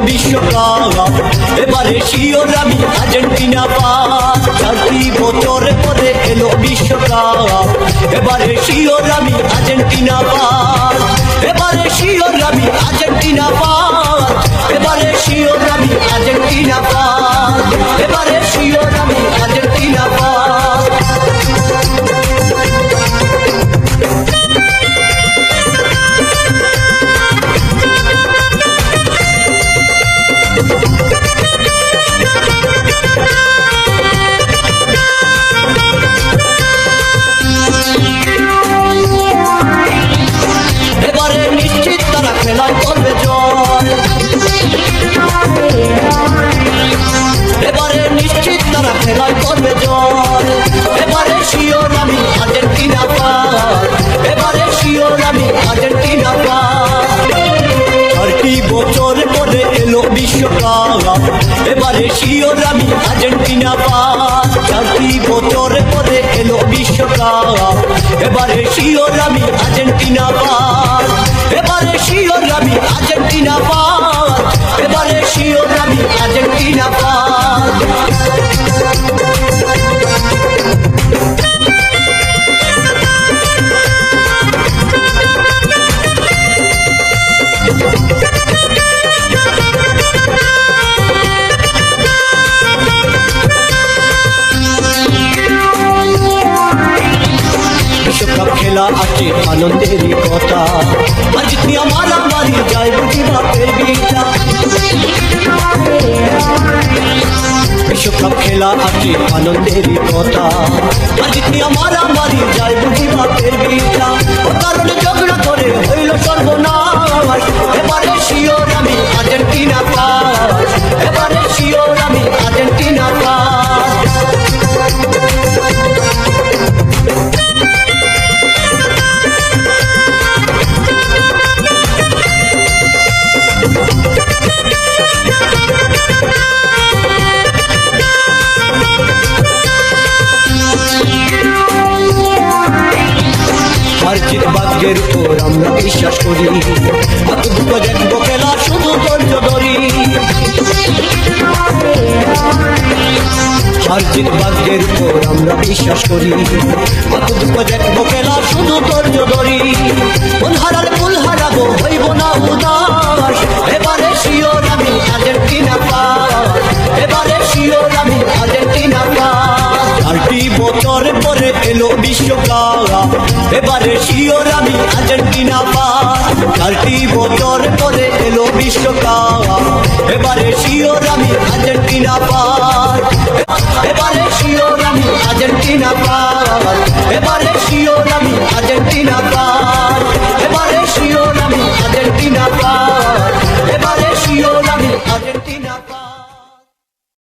বিশ্বকাপ এবারে শিওর আমি আর্জেন্টিনা পাস। 4টি বছর পরে এলো বিশ্বকাপ এবারে শিওর আমি আর্জেন্টিনা পাস। এবারে শিওর আমি আর্জেন্টিনা পাস। এবারে শিওর আমি আর্জেন্টিনা পাস। এবারে শিওর আমি আর্জেন্টিনা পাস। এবারে নিশ্চিত তারা খেলায় করবে জয়। এবারে নিশ্চিত তারা খেলায় করবে জয়। এবারে শিওর আমি আর্জেন্টিনা পাস। এবারে শিওর আমি আর্জেন্টিনা পাস। 4টি বছর পরে এলো বিশ্বকাপ এবারে শিওর আমি আর্জেন্টিনা পাস। 4টি বছর পরে এলো বিশ্বকাপ এবারে শিওর আমি আর্জেন্টিনা পাস। এবারে শিওর আমি আর্জেন্টিনা পাস। এবারে শিওর আমি আর্জেন্টিনা পাস। বিশ্বকাপ খেলা আছে আনন্দেরই কথা। আর জিতনি আমার বাড়ি যায় বুঝি বাপের বিটা। বিশ্বকাপ খেলা আছে আনন্দেরই কথা। আর জিতনি আমার বাড়ি যায় বুঝি বাপের বিটা। ও কারণে ঝগড়া করে হইল সর্বনাশ। এবারে শিওর আমি আর্জেন্টিনা পাস। এবারে শিওর আমি আর্জেন্টিনা পাস। আর জিত ভাগ্যের উপর আমরা বিশ্বাস করি। এত দুঃখ দেখবো খেলা শুধু ধৈর্য ধরি। আর জিত ভাগ্যের উপর আমরা বিশ্বাস করি। এত দুঃখ দেখবো খেলা শুধু ধৈর্য ধরি। মন হারালে ফুল হারাবো হইব না উদাস। এবারে শিওর আমি আর্জেন্টিনা পাস। এবারে শিওর আমি আর্জেন্টিনা পাস। 4টি বছর পরে এলো বিশ্বকাপ এবারে শিওর আমি আর্জেন্টিনা পাস। 4টি বছর পরে এলো বিশ্বকাপ এবারে শিওর আমি আর্জেন্টিনা পাস। এবারে শিওর আমি আর্জেন্টিনা পাস। এবারে শিওর